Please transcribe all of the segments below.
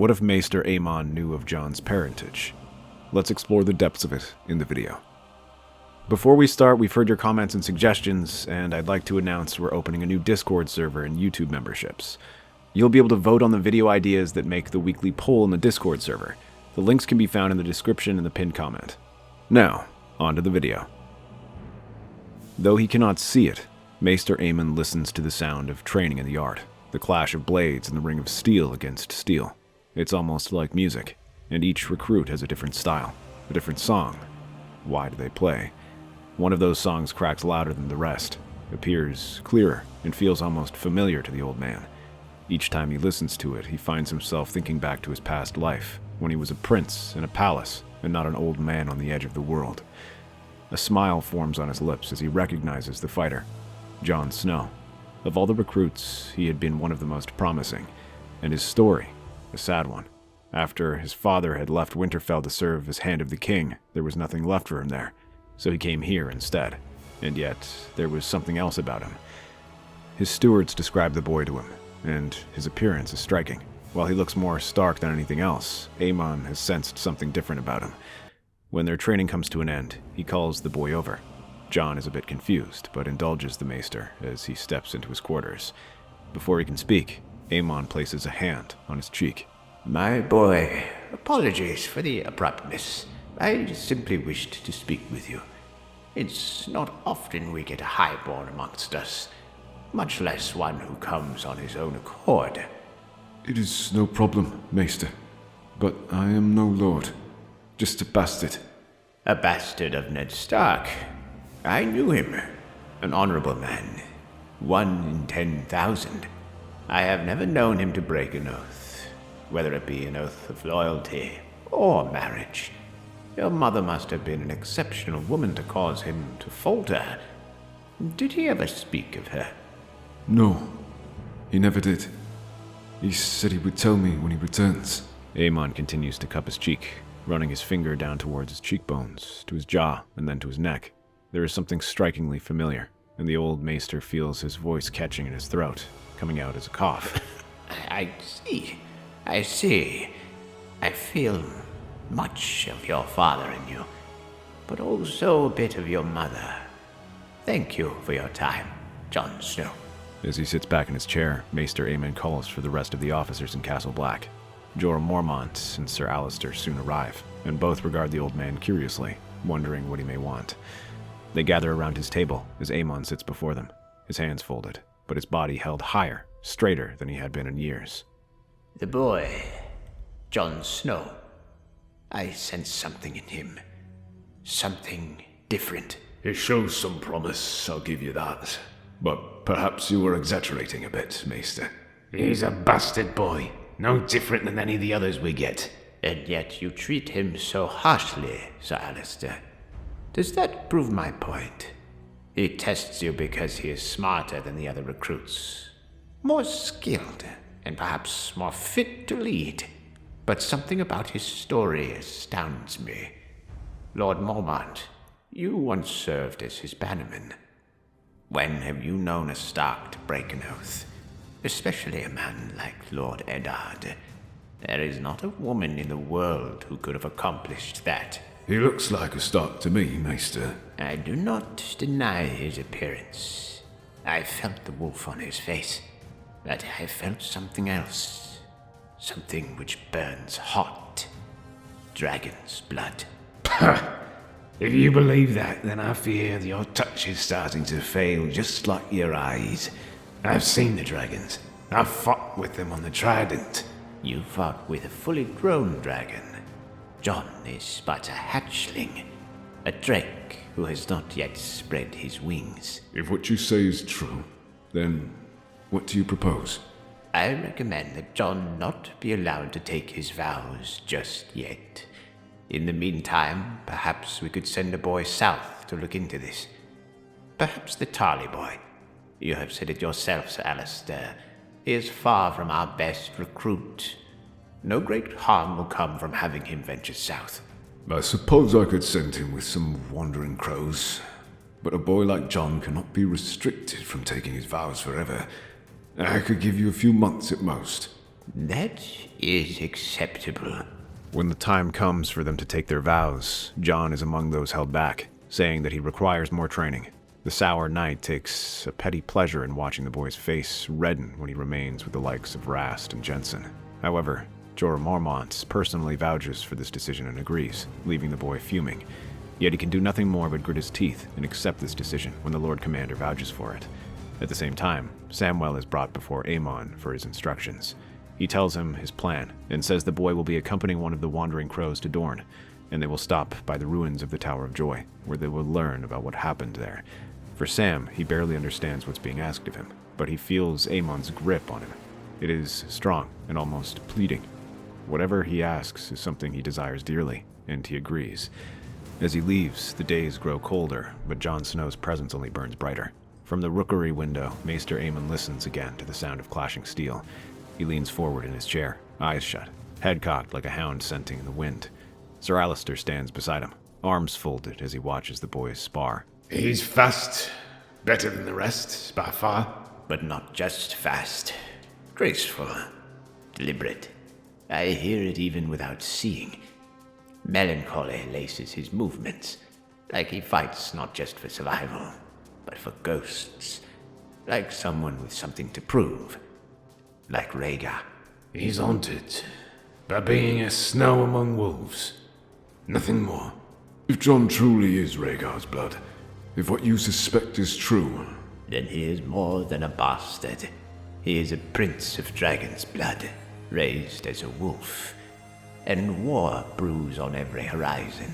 What if Maester Aemon knew of Jon's parentage? Let's explore the depths of it in the video. Before we start, we've heard your comments and suggestions, and I'd like to announce we're opening a new Discord server and YouTube memberships. You'll be able to vote on the video ideas that make the weekly poll in the Discord server. The links can be found in the description and the pinned comment. Now, on to the video. Though he cannot see it, Maester Aemon listens to the sound of training in the art, the clash of blades and the ring of steel against steel. It's almost like music, and each recruit has a different style, a different song. Why do they play? One of those songs cracks louder than the rest, appears clearer, and feels almost familiar to the old man. Each time he listens to it, he finds himself thinking back to his past life, when he was a prince in a palace, and not an old man on the edge of the world. A smile forms on his lips as he recognizes the fighter, Jon Snow. Of all the recruits, he had been one of the most promising, and his story, a sad one. After his father had left Winterfell to serve as Hand of the King, there was nothing left for him there, so he came here instead. And yet, there was something else about him. His stewards described the boy to him, and his appearance is striking. While he looks more stark than anything else, Aemon has sensed something different about him. When their training comes to an end, he calls the boy over. Jon is a bit confused, but indulges the maester as he steps into his quarters. Before he can speak, Aemon places a hand on his cheek. My boy, apologies for the abruptness. I simply wished to speak with you. It's not often we get a highborn amongst us, much less one who comes on his own accord. It is no problem, Maester, but I am no lord, just a bastard. A bastard of Ned Stark. I knew him, an honorable man, 1 in 10,000. I have never known him to break an oath, whether it be an oath of loyalty or marriage. Your mother must have been an exceptional woman to cause him to falter. Did he ever speak of her? No, he never did. He said he would tell me when he returns. Aemon continues to cup his cheek, running his finger down towards his cheekbones, to his jaw, and then to his neck. There is something strikingly familiar, and the old maester feels his voice catching in his throat, coming out as a cough. I see. I feel much of your father in you, but also a bit of your mother. Thank you for your time, Jon Snow. As he sits back in his chair, Maester Aemon calls for the rest of the officers in Castle Black. Jorah Mormont and Sir Alistair soon arrive, and both regard the old man curiously, wondering what he may want. They gather around his table as Aemon sits before them, his hands folded, but his body held higher, straighter than he had been in years. The boy, Jon Snow. I sense something in him. Something different. It shows some promise, I'll give you that. But perhaps you were exaggerating a bit, Maester. He's a bastard boy, no different than any of the others we get. And yet you treat him so harshly, Sir Alistair. Does that prove my point? He tests you because he is smarter than the other recruits. More skilled, and perhaps more fit to lead. But something about his story astounds me. Lord Mormont, you once served as his bannerman. When have you known a Stark to break an oath? Especially a man like Lord Eddard. There is not a woman in the world who could have accomplished that. He looks like a Stark to me, Maester. I do not deny his appearance. I felt the wolf on his face, but I felt something else. Something which burns hot. Dragon's blood. If you believe that, then I fear your touch is starting to fail just like your eyes. I've seen the dragons. I've fought with them on the Trident. You fought with a fully grown dragon. Jon is but a hatchling, a drake who has not yet spread his wings. If what you say is true, then what do you propose? I recommend that Jon not be allowed to take his vows just yet. In the meantime, perhaps we could send a boy south to look into this. Perhaps the Tarly boy. You have said it yourself, Sir Alistair. He is far from our best recruit. No great harm will come from having him venture south. I suppose I could send him with some wandering crows, but a boy like Jon cannot be restricted from taking his vows forever. I could give you a few months at most. That is acceptable. When the time comes for them to take their vows, Jon is among those held back, saying that he requires more training. The Sour Knight takes a petty pleasure in watching the boy's face redden when he remains with the likes of Rast and Jensen. However, Jorah Mormont personally vouches for this decision and agrees, leaving the boy fuming. Yet he can do nothing more but grit his teeth and accept this decision when the Lord Commander vouches for it. At the same time, Samwell is brought before Aemon for his instructions. He tells him his plan and says the boy will be accompanying one of the wandering crows to Dorne, and they will stop by the ruins of the Tower of Joy, where they will learn about what happened there. For Sam, he barely understands what's being asked of him, but he feels Aemon's grip on him. It is strong and almost pleading. Whatever he asks is something he desires dearly, and he agrees. As he leaves, the days grow colder, but Jon Snow's presence only burns brighter. From the rookery window, Maester Aemon listens again to the sound of clashing steel. He leans forward in his chair, eyes shut, head cocked like a hound scenting in the wind. Sir Alistair stands beside him, arms folded as he watches the boys spar. He's fast. Better than the rest, by far. But not just fast. Graceful. Deliberate. I hear it even without seeing. Melancholy laces his movements, like he fights not just for survival, but for ghosts. Like someone with something to prove. Like Rhaegar. He's haunted by being a snow among wolves. Nothing more. If Jon truly is Rhaegar's blood, if what you suspect is true, Then he is more than a bastard. He is a prince of dragon's blood, raised as a wolf. And war brews on every horizon.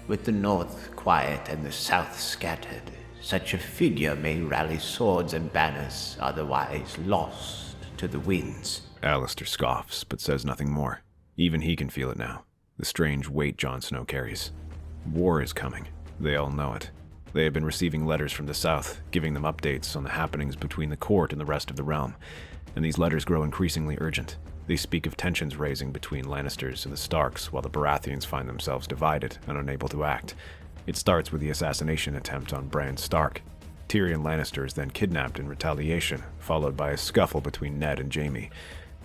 With the north quiet and the south scattered, such a figure may rally swords and banners otherwise lost to the winds. Alistair scoffs, but says nothing more. Even he can feel it now, the strange weight Jon Snow carries. War is coming. They all know it. They have been receiving letters from the south, giving them updates on the happenings between the court and the rest of the realm, and these letters grow increasingly urgent. They speak of tensions raising between Lannisters and the Starks, while the Baratheons find themselves divided and unable to act. It starts with the assassination attempt on Bran Stark. Tyrion Lannister is then kidnapped in retaliation, followed by a scuffle between Ned and Jaime.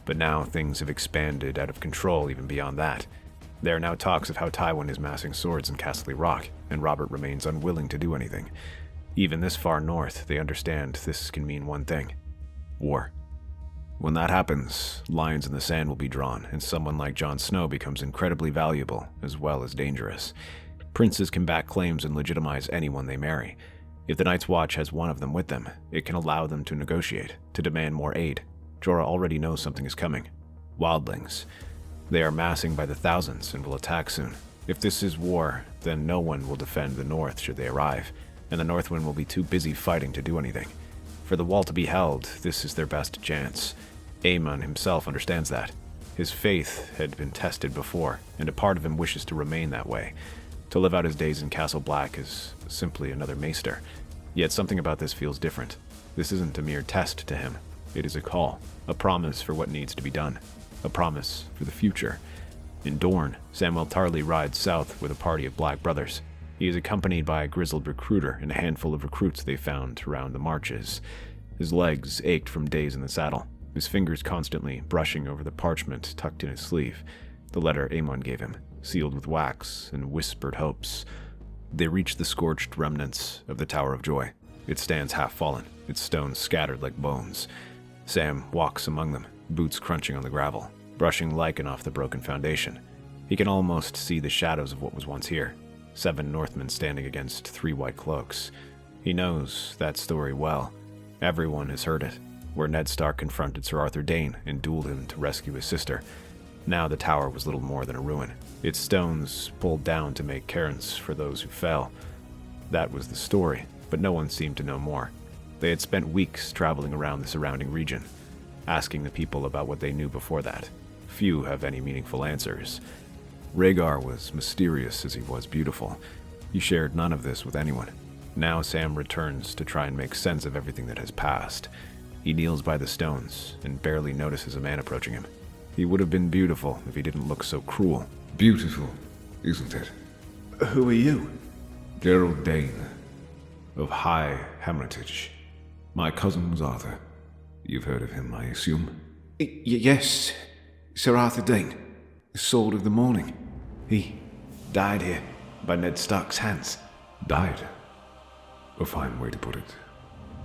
But now things have expanded out of control even beyond that. There are now talks of how Tywin is massing swords in Castle Rock, and Robert remains unwilling to do anything. Even this far north, they understand this can mean one thing: war. When that happens, lines in the sand will be drawn, and someone like Jon Snow becomes incredibly valuable, as well as dangerous. Princes can back claims and legitimize anyone they marry. If the Night's Watch has one of them with them, it can allow them to negotiate, to demand more aid. Jorah already knows something is coming. Wildlings. They are massing by the thousands and will attack soon. If this is war, then no one will defend the North should they arrive, and the Northmen will be too busy fighting to do anything. For the Wall to be held, this is their best chance. Aemon himself understands that. His faith had been tested before, and a part of him wishes to remain that way. To live out his days in Castle Black is simply another Maester. Yet something about this feels different. This isn't a mere test to him. It is a call, a promise for what needs to be done, a promise for the future. In Dorne, Samwell Tarly rides south with a party of Black brothers. He is accompanied by a grizzled recruiter and a handful of recruits they found around the marches. His legs ached from days in the saddle, his fingers constantly brushing over the parchment tucked in his sleeve, the letter Aemon gave him, sealed with wax and whispered hopes. They reach the scorched remnants of the Tower of Joy. It stands half fallen, its stones scattered like bones. Sam walks among them, boots crunching on the gravel, brushing lichen off the broken foundation. He can almost see the shadows of what was once here, 7 Northmen standing against 3 white cloaks. He knows that story well. Everyone has heard it, where Ned Stark confronted Sir Arthur Dayne and dueled him to rescue his sister. Now the tower was little more than a ruin, its stones pulled down to make cairns for those who fell. That was the story, but no one seemed to know more. They had spent weeks traveling around the surrounding region, asking the people about what they knew before that. Few have any meaningful answers. Rhaegar was mysterious as he was beautiful. He shared none of this with anyone. Now Sam returns to try and make sense of everything that has passed. He kneels by the stones and barely notices a man approaching him. He would have been beautiful if he didn't look so cruel. beautiful, isn't it? Who are you? Gerald Dane, of High Parentage. My cousin was Arthur. You've heard of him, I assume? Yes, Sir Arthur Dane, the Sword of the Morning. He died here by Ned Stark's hands. Died? A fine way to put it.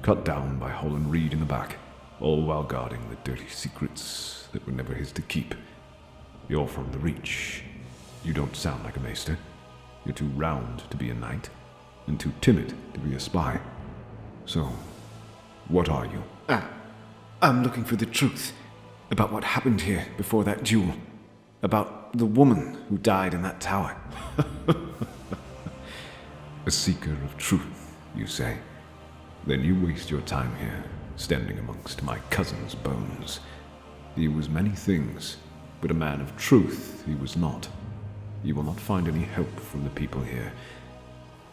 Cut down by Holland Reed in the back, all while guarding the dirty secrets that were never his to keep. You're from the Reach. You don't sound like a maester. You're too round to be a knight, and too timid to be a spy. So, what are you? I'm looking for the truth about what happened here before that duel. About the woman who died in that tower. A seeker of truth, you say? Then you waste your time here, standing amongst my cousin's bones. He was many things, but a man of truth he was not. You will not find any help from the people here.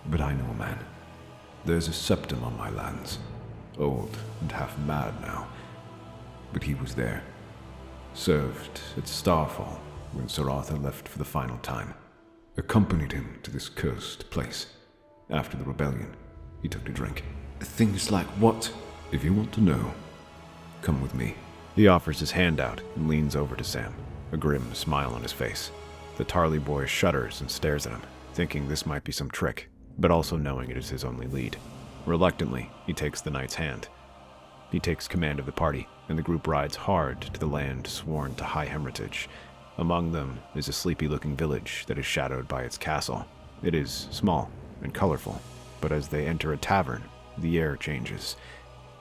But I know a man. There's a septum on my lands, old and half mad now. But he was there. Served at Starfall when Sir Arthur left for the final time. Accompanied him to this cursed place. After the rebellion, he took to drink. Things like what? If you want to know, come with me. He offers his hand out and leans over to Sam, a grim smile on his face. The Tarly boy shudders and stares at him, thinking this might be some trick, but also knowing it is his only lead. Reluctantly, he takes the knight's hand. He takes command of the party, and the group rides hard to the land sworn to high heritage. Among them is a sleepy-looking village that is shadowed by its castle. It is small and colorful, but as they enter a tavern, the air changes.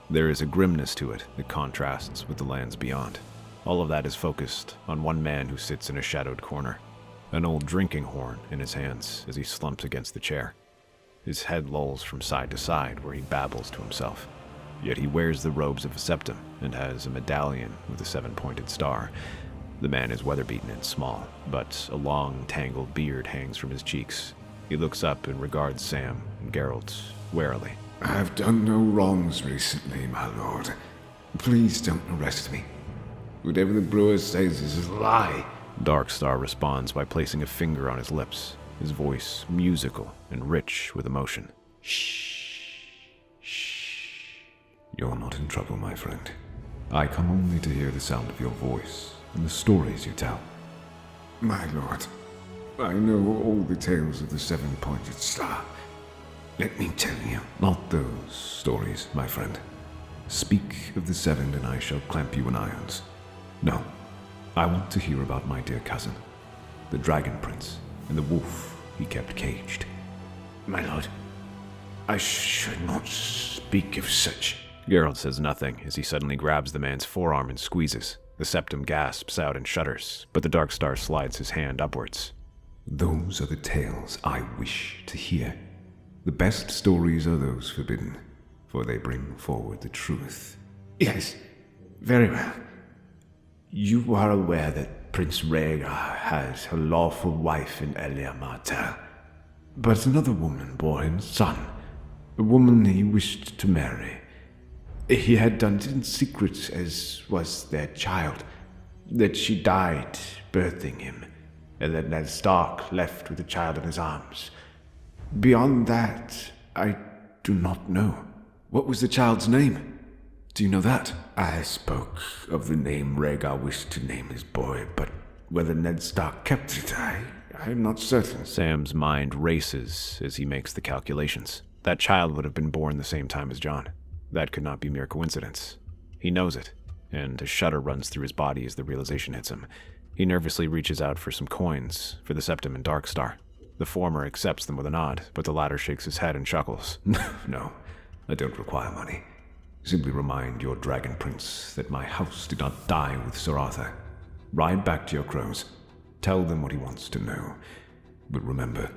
There is a grimness to it that contrasts with the lands beyond. All of that is focused on one man who sits in a shadowed corner, an old drinking horn in his hands as he slumps against the chair. His head lolls from side to side where he babbles to himself. Yet he wears the robes of a septum and has a medallion with a 7-pointed star. The man is weather-beaten and small, but a long, tangled beard hangs from his cheeks. He looks up and regards Sam and Geralt warily. I've done no wrongs recently, my lord. Please don't arrest me. Whatever the brewer says is a lie. Darkstar responds by placing a finger on his lips, his voice musical and rich with emotion. Shh. You're not in trouble, my friend. I come only to hear the sound of your voice and the stories you tell. My lord, I know all the tales of the 7-pointed star. Let me tell you. Not those stories, my friend. Speak of the 7 and I shall clamp you in irons. No, I want to hear about my dear cousin, the Dragon Prince, and the wolf he kept caged. My lord, I should not speak of such. Geralt says nothing as he suddenly grabs the man's forearm and squeezes. The septum gasps out and shudders, but the Darkstar slides his hand upwards. Those are the tales I wish to hear. The best stories are those forbidden, for they bring forward the truth. Yes, very well. You are aware that Prince Rhaegar has a lawful wife in Elia Martell, but another woman bore him a son, a woman he wished to marry. He had done it in secret, as was their child, that she died birthing him, and that Ned Stark left with the child in his arms. Beyond that, I do not know. What was the child's name? Do you know that? I spoke of the name Rhaegar wished to name his boy, but whether Ned Stark kept it, I am not certain. Sam's mind races as he makes the calculations. That child would have been born the same time as Jon. That could not be mere coincidence. He knows it, and a shudder runs through his body as the realization hits him. He nervously reaches out for some coins for the Septum and Darkstar. The former accepts them with a nod, but the latter shakes his head and chuckles. No, I don't require money. Simply remind your Dragon Prince that my house did not die with Sir Arthur. Ride back to your crows. Tell them what he wants to know. But remember,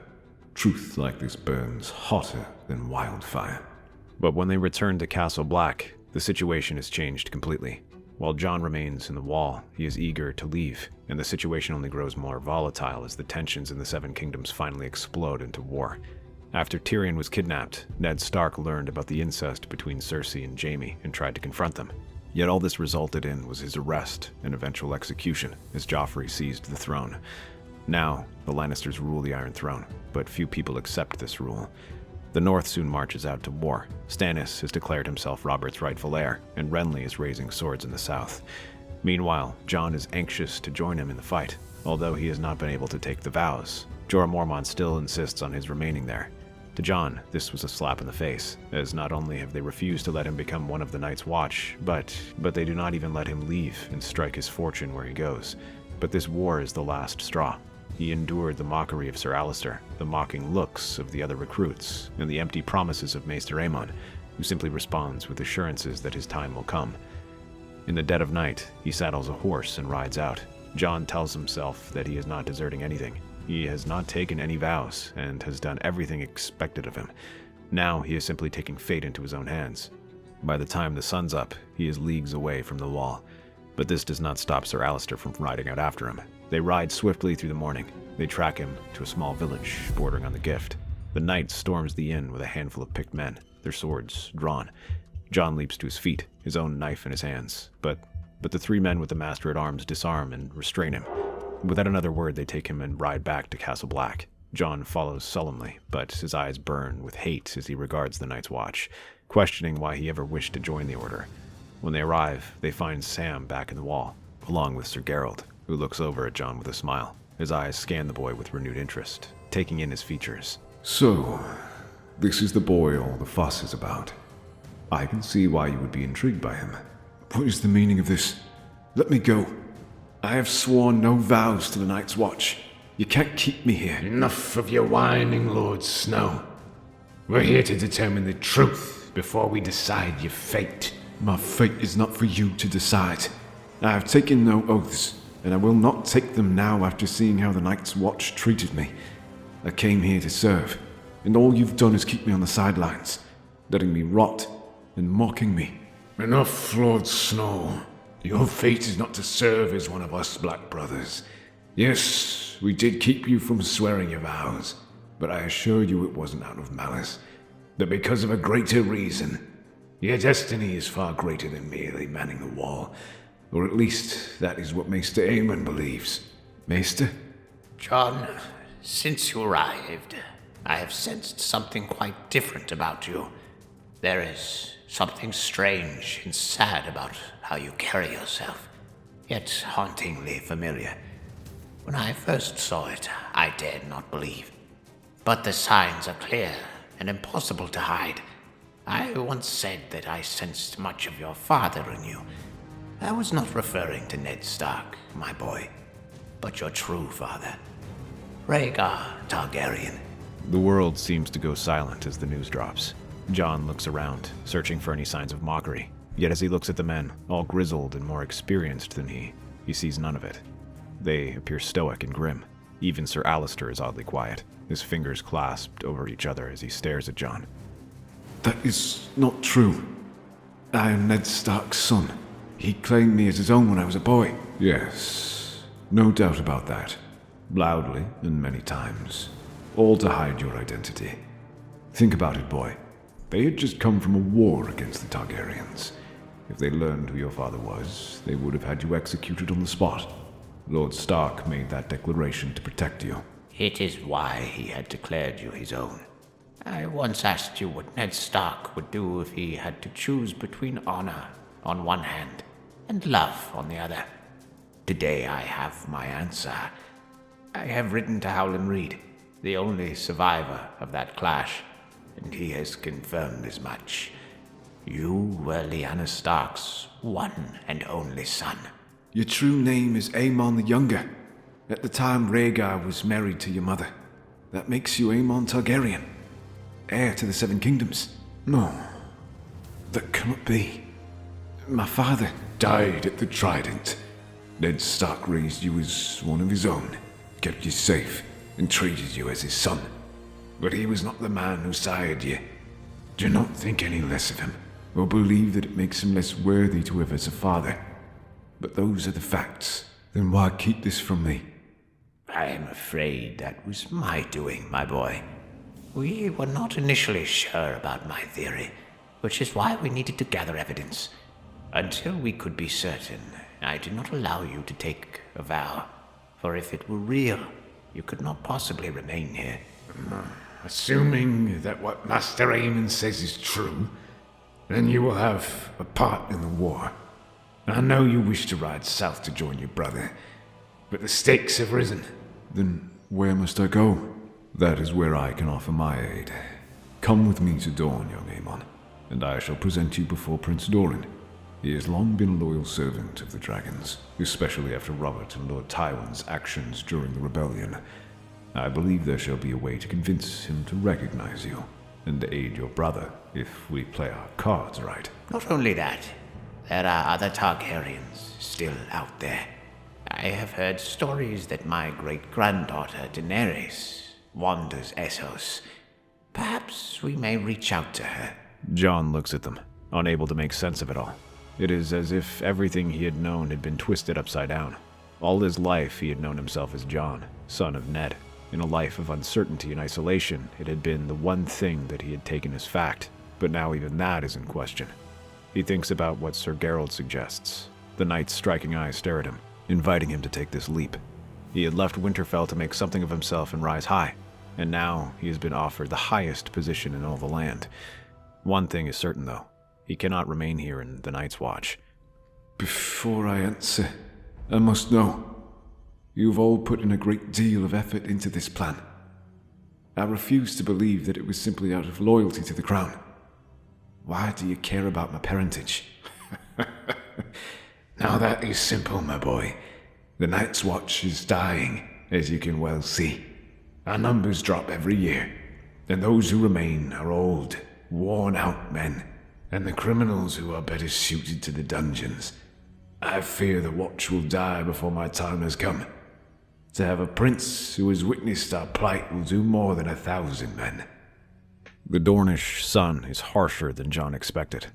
truth like this burns hotter than wildfire. But when they return to Castle Black, the situation has changed completely. While Jon remains in the wall, he is eager to leave, and the situation only grows more volatile as the tensions in the Seven Kingdoms finally explode into war. After Tyrion was kidnapped, Ned Stark learned about the incest between Cersei and Jaime and tried to confront them. Yet all this resulted in was his arrest and eventual execution as Joffrey seized the throne. Now, the Lannisters rule the Iron Throne, but few people accept this rule. The North soon marches out to war. Stannis has declared himself Robert's rightful heir, and Renly is raising swords in the south. Meanwhile, Jon is anxious to join him in the fight, although he has not been able to take the vows. Jorah Mormont still insists on his remaining there. To Jon, this was a slap in the face, as not only have they refused to let him become one of the Night's Watch, but they do not even let him leave and strike his fortune where he goes. But this war is the last straw. He endured the mockery of Sir Alliser, the mocking looks of the other recruits, and the empty promises of Maester Aemon, who simply responds with assurances that his time will come. In the dead of night, he saddles a horse and rides out. Jon tells himself that he is not deserting anything. He has not taken any vows, and has done everything expected of him. Now he is simply taking fate into his own hands. By the time the sun's up, he is leagues away from the wall. But this does not stop Sir Alliser from riding out after him. They ride swiftly through the morning. They track him to a small village bordering on the Gift. The knight storms the inn with a handful of picked men, their swords drawn. Jon leaps to his feet, his own knife in his hands, but the three men with the Master at Arms disarm and restrain him. Without another word, they take him and ride back to Castle Black. Jon follows sullenly, but his eyes burn with hate as he regards the Night's Watch, questioning why he ever wished to join the Order. When they arrive, they find Sam back in the wall, along with Sir Geralt, who looks over at Jon with a smile. His eyes scan the boy with renewed interest, taking in his features. So, this is the boy all the fuss is about. I can see why you would be intrigued by him. What is the meaning of this? Let me go. I have sworn no vows to the Night's Watch. You can't keep me here. Enough of your whining, Lord Snow. We're here to determine the truth before we decide your fate. My fate is not for you to decide. I have taken no oaths, and I will not take them now after seeing how the Night's Watch treated me. I came here to serve, and all you've done is keep me on the sidelines, letting me rot and mocking me. Enough, Lord Snow. Your fate is not to serve as one of us Black Brothers. Yes, we did keep you from swearing your vows, but I assure you it wasn't out of malice, but because of a greater reason. Your destiny is far greater than merely manning the wall, or at least that is what Maester Aemon believes. Maester? Jon, since you arrived, I have sensed something quite different about you. There is something strange and sad about how you carry yourself, yet hauntingly familiar. When I first saw it, I dared not believe. But the signs are clear and impossible to hide. I once said that I sensed much of your father in you. I was not referring to Ned Stark, my boy, but your true father, Rhaegar Targaryen. The world seems to go silent as the news drops. Jon looks around, searching for any signs of mockery. Yet as he looks at the men, all grizzled and more experienced than he sees none of it. They appear stoic and grim. Even Sir Alliser is oddly quiet, his fingers clasped over each other as he stares at Jon. That is not true. I am Ned Stark's son. He claimed me as his own when I was a boy. Yes, no doubt about that. Loudly and many times. All to hide your identity. Think about it, boy. They had just come from a war against the Targaryens. If they learned who your father was, they would have had you executed on the spot. Lord Stark made that declaration to protect you. It is why he had declared you his own. I once asked you what Ned Stark would do if he had to choose between honor on one hand and love on the other. Today I have my answer. I have written to Howland Reed, the only survivor of that clash, and he has confirmed as much. You were Lyanna Stark's one and only son. Your true name is Aemon the Younger. At the time, Rhaegar was married to your mother. That makes you Aemon Targaryen, heir to the Seven Kingdoms. No, that cannot be. My father Died at the Trident. Ned Stark raised you as one of his own, kept you safe, and treated you as his son. But he was not the man who sired you. Do not think any less of him, or believe that it makes him less worthy to have as a father. But those are the facts. Then why keep this from me? I am afraid that was my doing, my boy. We were not initially sure about my theory, which is why we needed to gather evidence. Until we could be certain, I did not allow you to take a vow, for if it were real, you could not possibly remain here. Assuming that what Maester Aemon says is true, then you will have a part in the war. I know you wish to ride south to join your brother, but the stakes have risen. Then where must I go? That is where I can offer my aid. Come with me to Dorne, young Aemon, and I shall present you before Prince Doran. He has long been a loyal servant of the dragons, especially after Robert and Lord Tywin's actions during the rebellion. I believe there shall be a way to convince him to recognize you, and aid your brother if we play our cards right. Not only that, there are other Targaryens still out there. I have heard stories that my great-granddaughter Daenerys wanders Essos. Perhaps we may reach out to her. Jon looks at them, unable to make sense of it all. It is as if everything he had known had been twisted upside down. All his life he had known himself as Jon, son of Ned. In a life of uncertainty and isolation, it had been the one thing that he had taken as fact, but now even that is in question. He thinks about what Sir Geralt suggests. The knight's striking eyes stare at him, inviting him to take this leap. He had left Winterfell to make something of himself and rise high, and now he has been offered the highest position in all the land. One thing is certain, though. He cannot remain here in the Night's Watch. Before I answer, I must know. You've all put in a great deal of effort into this plan. I refuse to believe that it was simply out of loyalty to the crown. Why do you care about my parentage? Now that is simple, my boy. The Night's Watch is dying, as you can well see. Our numbers drop every year, and those who remain are old, worn-out men, and the criminals who are better suited to the dungeons. I fear the Watch will die before my time has come. To have a prince who has witnessed our plight will do more than 1,000 men. The Dornish sun is harsher than Jon expected.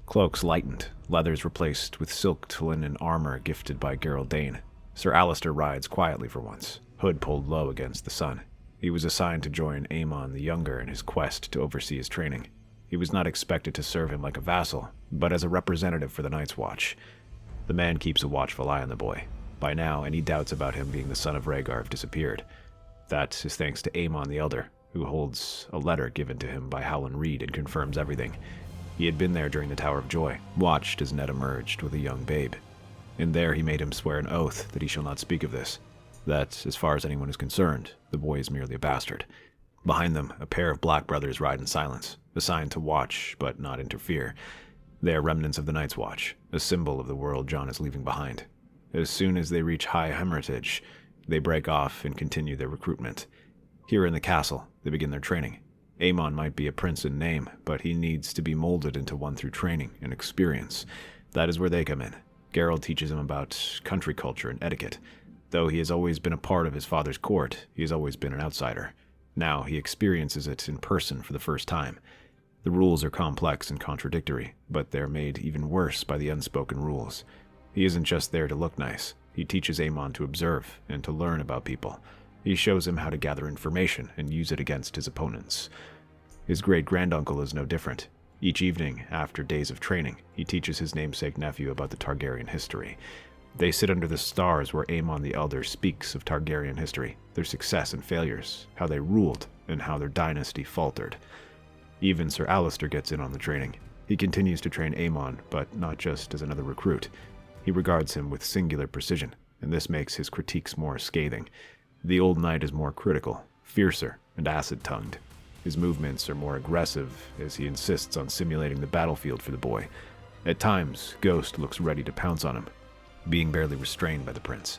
Cloaks lightened, leathers replaced with silk linen armor gifted by Gerald Dane. Sir Alistair rides quietly for once, hood pulled low against the sun. He was assigned to join Aemon the Younger in his quest to oversee his training. He was not expected to serve him like a vassal, but as a representative for the Night's Watch. The man keeps a watchful eye on the boy. By now, any doubts about him being the son of Rhaegar have disappeared. That is thanks to Aemon the Elder, who holds a letter given to him by Howland Reed and confirms everything. He had been there during the Tower of Joy, watched as Ned emerged with a young babe. And there he made him swear an oath that he shall not speak of this. That, as far as anyone is concerned, the boy is merely a bastard. Behind them, a pair of black brothers ride in silence, assigned to watch but not interfere. They are remnants of the Night's Watch, a symbol of the world Jon is leaving behind. As soon as they reach High Parentage, they break off and continue their recruitment. Here in the castle, they begin their training. Aemon might be a prince in name, but he needs to be molded into one through training and experience. That is where they come in. Geralt teaches him about country culture and etiquette. Though he has always been a part of his father's court, he has always been an outsider. Now he experiences it in person for the first time. The rules are complex and contradictory, but they're made even worse by the unspoken rules. He isn't just there to look nice. He teaches Aemon to observe and to learn about people. He shows him how to gather information and use it against his opponents. His great-granduncle is no different. Each evening, after days of training, he teaches his namesake nephew about the Targaryen history. They sit under the stars where Aemon the Elder speaks of Targaryen history, their success and failures, how they ruled, and how their dynasty faltered. Even Sir Alistair gets in on the training. He continues to train Aemon, but not just as another recruit. He regards him with singular precision, and this makes his critiques more scathing. The old knight is more critical, fiercer, and acid-tongued. His movements are more aggressive as he insists on simulating the battlefield for the boy. At times, Ghost looks ready to pounce on him, being barely restrained by the prince.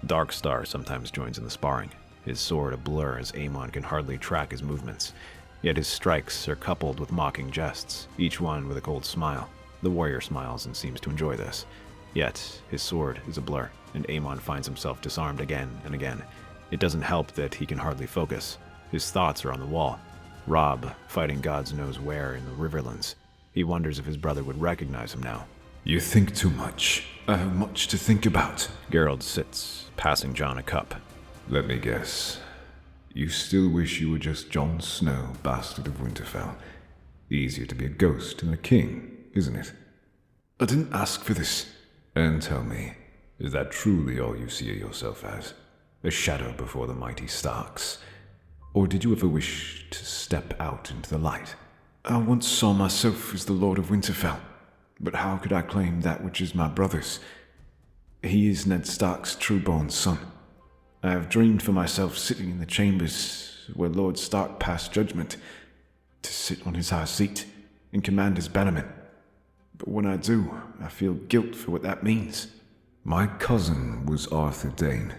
Darkstar sometimes joins in the sparring, his sword a blur as Aemon can hardly track his movements. Yet his strikes are coupled with mocking jests, each one with a cold smile. The warrior smiles and seems to enjoy this. Yet his sword is a blur, and Aemon finds himself disarmed again and again. It doesn't help that he can hardly focus. His thoughts are on the wall. Robb, fighting gods knows where in the Riverlands. He wonders if his brother would recognize him now. You think too much. I have much to think about. Geralt sits, passing Jon a cup. Let me guess. You still wish you were just Jon Snow, bastard of Winterfell. Easier to be a ghost than a king, isn't it? I didn't ask for this. And tell me, is that truly all you see yourself as? A shadow before the mighty Starks? Or did you ever wish to step out into the light? I once saw myself as the Lord of Winterfell, But how could I claim that which is my brother's? He is Ned Stark's true-born son. I have dreamed for myself sitting in the chambers where Lord Stark passed judgment, to sit on his high seat and command his bannermen. But when I do, I feel guilt for what that means. My cousin was Arthur Dane,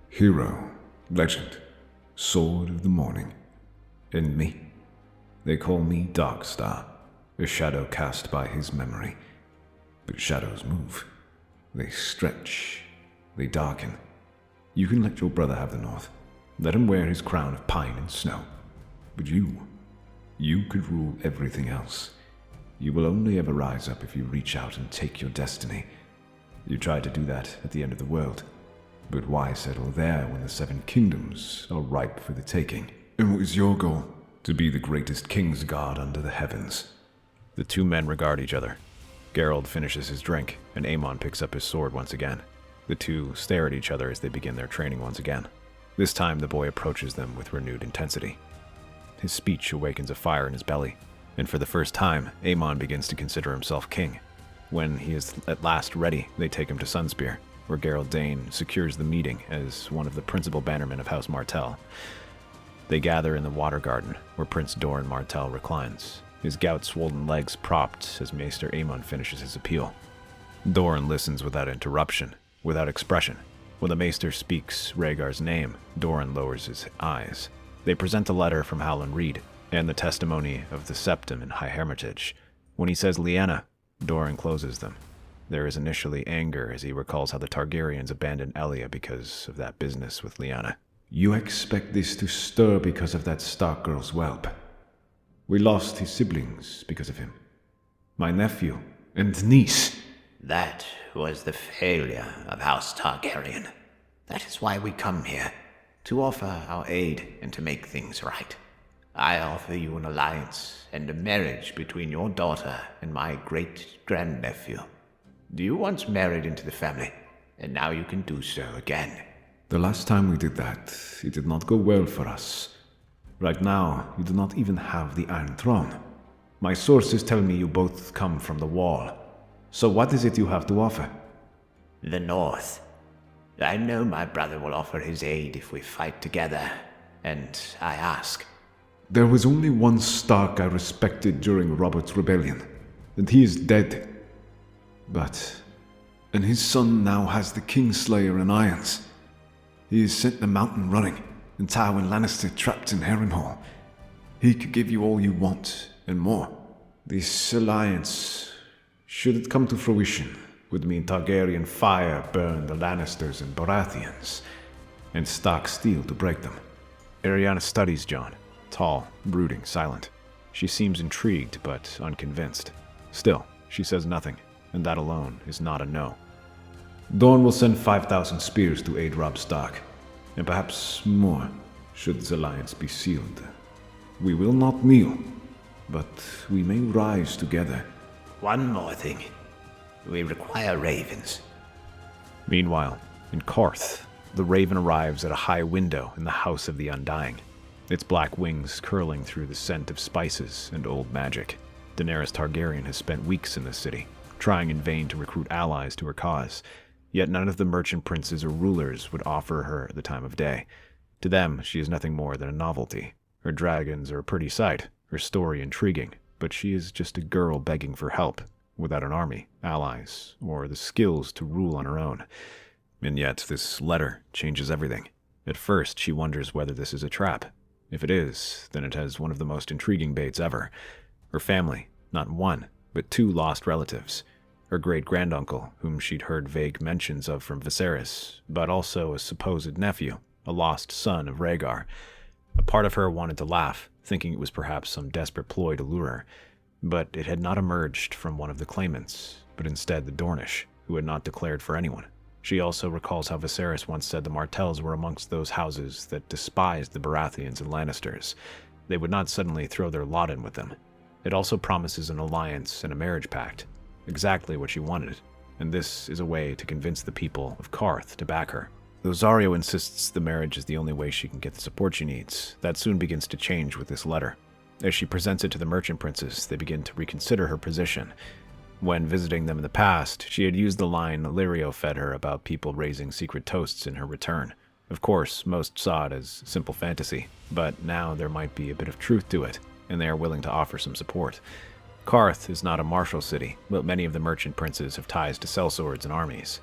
hero, legend, sword of the morning. And me, they call me Darkstar, a shadow cast by his memory. But shadows move. They stretch. They darken. You can let your brother have the north. Let him wear his crown of pine and snow. But you could rule everything else. You will only ever rise up if you reach out and take your destiny. You tried to do that at the end of the world. But why settle there when the Seven Kingdoms are ripe for the taking? And what is your goal? To be the greatest Kingsguard under the heavens. The two men regard each other. Geralt finishes his drink, and Aemon picks up his sword once again. The two stare at each other as they begin their training once again. This time the boy approaches them with renewed intensity. His speech awakens a fire in his belly, and for the first time, Aemon begins to consider himself king. When he is at last ready, they take him to Sunspear, where Geralt Dane secures the meeting as one of the principal bannermen of House Martell. They gather in the Water Garden, where Prince Doran Martell reclines, his gout-swollen legs propped as Maester Aemon finishes his appeal. Doran listens without interruption, without expression. When the Maester speaks Rhaegar's name, Doran lowers his eyes. They present a letter from Howland Reed, and the testimony of the Septim in High Hermitage. When he says Lyanna, Doran closes them. There is initially anger as he recalls how the Targaryens abandoned Elia because of that business with Lyanna. You expect this to stir because of that Stark girl's whelp. We lost his siblings because of him. My nephew and niece. That was the failure of House Targaryen. That is why we come here, to offer our aid and to make things right. I offer you an alliance and a marriage between your daughter and my great-grandnephew. Do you once married into the family, and now you can do so again? The last time we did that, it did not go well for us. Right now, you do not even have the Iron Throne. My sources tell me you both come from the Wall. So what is it you have to offer? The North. I know my brother will offer his aid if we fight together, and I ask. There was only one Stark I respected during Robert's rebellion, and he is dead. And his son now has the Kingslayer in irons. He has sent the mountain running, and Tywin Lannister trapped in Harrenhal. He could give you all you want, and more. This alliance, should it come to fruition, would mean Targaryen fire burn the Lannisters and Baratheons, and Stark steel to break them. Ariana studies Jon, tall, brooding, silent. She seems intrigued, but unconvinced. Still, she says nothing, and that alone is not a no. Dorne will send 5,000 spears to aid Robb Stark, and perhaps more, should this alliance be sealed. We will not kneel, but we may rise together. One more thing. We require ravens. Meanwhile, in Karth, the raven arrives at a high window in the House of the Undying, its black wings curling through the scent of spices and old magic. Daenerys Targaryen has spent weeks in this city, trying in vain to recruit allies to her cause, yet none of the merchant princes or rulers would offer her the time of day. To them, she is nothing more than a novelty. Her dragons are a pretty sight, her story intriguing, but she is just a girl begging for help, without an army, allies, or the skills to rule on her own. And yet, this letter changes everything. At first, she wonders whether this is a trap. If it is, then it has one of the most intriguing baits ever. Her family, not one, but two lost relatives. Her great-granduncle, whom she'd heard vague mentions of from Viserys, but also a supposed nephew, a lost son of Rhaegar. A part of her wanted to laugh, thinking it was perhaps some desperate ploy to lure her, but it had not emerged from one of the claimants, but instead the Dornish, who had not declared for anyone. She also recalls how Viserys once said the Martells were amongst those houses that despised the Baratheons and Lannisters. They would not suddenly throw their lot in with them. It also promises an alliance and a marriage pact, exactly what she wanted, and this is a way to convince the people of Karth to back her. Though Zaryo insists the marriage is the only way she can get the support she needs, that soon begins to change with this letter. As she presents it to the merchant princes, they begin to reconsider her position. When visiting them in the past, she had used the line Lirio fed her about people raising secret toasts in her return. Of course, most saw it as simple fantasy, but now there might be a bit of truth to it, and they are willing to offer some support. Karth is not a martial city, but many of the merchant princes have ties to sellswords and armies.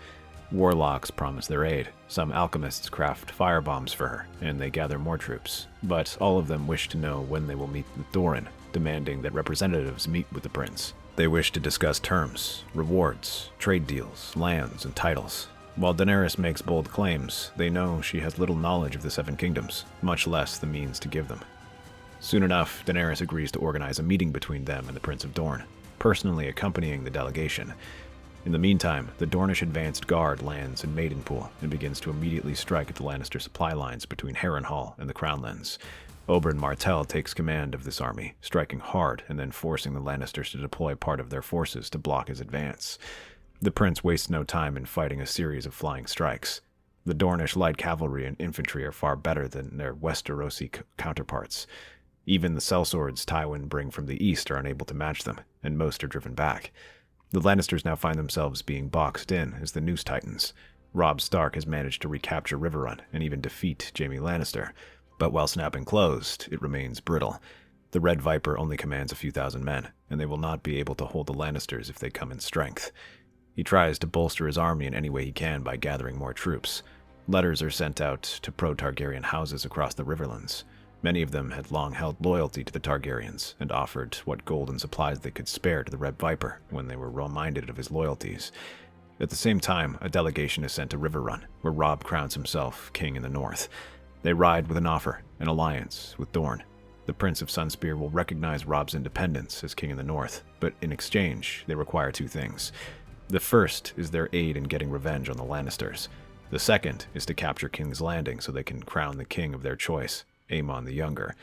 Warlocks promise their aid, some alchemists craft firebombs for her, and they gather more troops. But all of them wish to know when they will meet with Doran, demanding that representatives meet with the prince. They wish to discuss terms, rewards, trade deals, lands, and titles. While Daenerys makes bold claims, they know she has little knowledge of the Seven Kingdoms, much less the means to give them. Soon enough, Daenerys agrees to organize a meeting between them and the Prince of Dorne, personally accompanying the delegation. In the meantime, the Dornish advanced guard lands in Maidenpool and begins to immediately strike at the Lannister supply lines between Harrenhal and the Crownlands. Oberyn Martell takes command of this army, striking hard and then forcing the Lannisters to deploy part of their forces to block his advance. The prince wastes no time in fighting a series of flying strikes. The Dornish light cavalry and infantry are far better than their Westerosi counterparts. Even the sellswords Tywin bring from the east are unable to match them, and most are driven back. The Lannisters now find themselves being boxed in as the Noose Titans. Robb Stark has managed to recapture Riverrun and even defeat Jaime Lannister, but while snapping closed, it remains brittle. The Red Viper only commands a few thousand men, and they will not be able to hold the Lannisters if they come in strength. He tries to bolster his army in any way he can by gathering more troops. Letters are sent out to pro-Targaryen houses across the Riverlands. Many of them had long held loyalty to the Targaryens and offered what gold and supplies they could spare to the Red Viper when they were reminded of his loyalties. At the same time, a delegation is sent to Riverrun, where Robb crowns himself king in the north. They ride with an offer, an alliance with Dorne. The Prince of Sunspear will recognize Robb's independence as king in the north, but in exchange, they require two things. The first is their aid in getting revenge on the Lannisters. The second is to capture King's Landing so they can crown the king of their choice, Aemon the Younger.